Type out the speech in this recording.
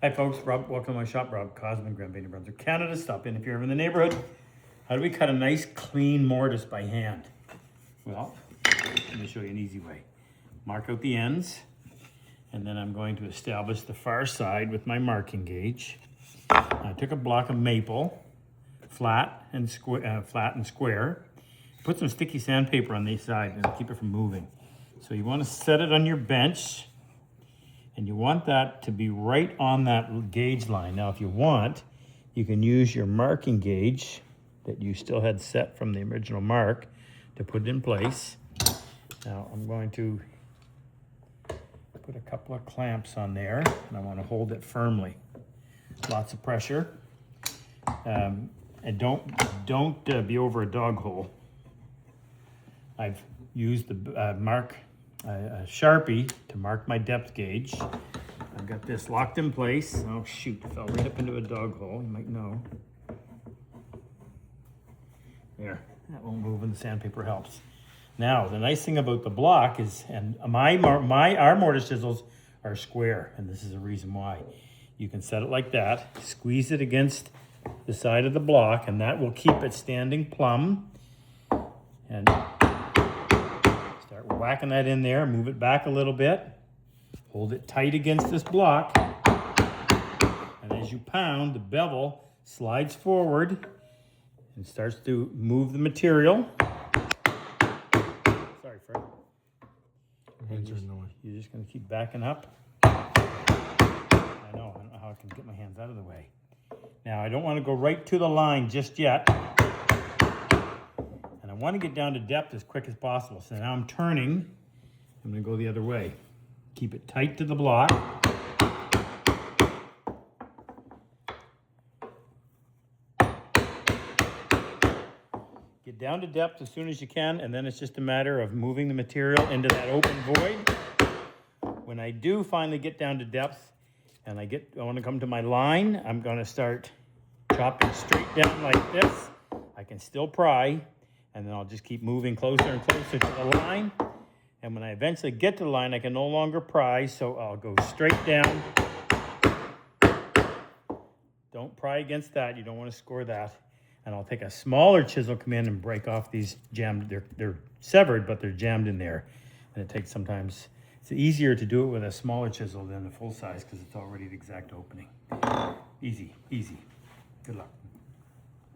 Hi folks, welcome to my shop, RobCosman, Grand Bay, New Brunswick, Canada. Stop in if you're ever in the neighborhood. How do we cut a nice clean mortise by hand? Well, let me show you an easy way. Mark out the ends, and then I'm going to establish the far side with my marking gauge. I took a block of maple, flat and square. Put some sticky sandpaper on the side and keep it from moving. So you want to set it on your bench. And you want that to be right on that gauge line. Now, if you want, you can use your marking gauge that you still had set from the original mark to put it in place. Now, I'm going to put a couple of clamps on there, and I want to hold it firmly. Lots of pressure. And don't be over a dog hole. I've used the a Sharpie to mark my depth gauge. I've got this locked in place. Oh shoot, it fell right up into a dog hole, you might know. There, that won't move and the sandpaper helps. Now, the nice thing about the block is, and our mortise chisels are square, and this is the reason why. You can set it like that, squeeze it against the side of the block, and that will keep it standing plumb. And start whacking that in there, move it back a little bit, hold it tight against this block, and as you pound, the bevel slides forward and starts to move the material. Sorry, Fred. You're just going to keep backing up. I don't know how I can get my hands out of the way. Now, I don't want to go right to the line just yet. I want to get down to depth as quick as possible. So now I'm turning. I'm going to go the other way. Keep it tight to the block. Get down to depth as soon as you can, and then it's just a matter of moving the material into that open void. When I do finally get down to depth and I want to come to my line, I'm going to start chopping straight down like this. I can still pry. And then I'll just keep moving closer and closer to the line. And when I eventually get to the line, I can no longer pry, so I'll go straight down. Don't pry against that. You don't want to score that. And I'll take a smaller chisel, come in and break off these jammed. They're severed, but they're jammed in there. And it takes sometimes, it's easier to do it with a smaller chisel than a full size because it's already the exact opening. Easy, easy. Good luck.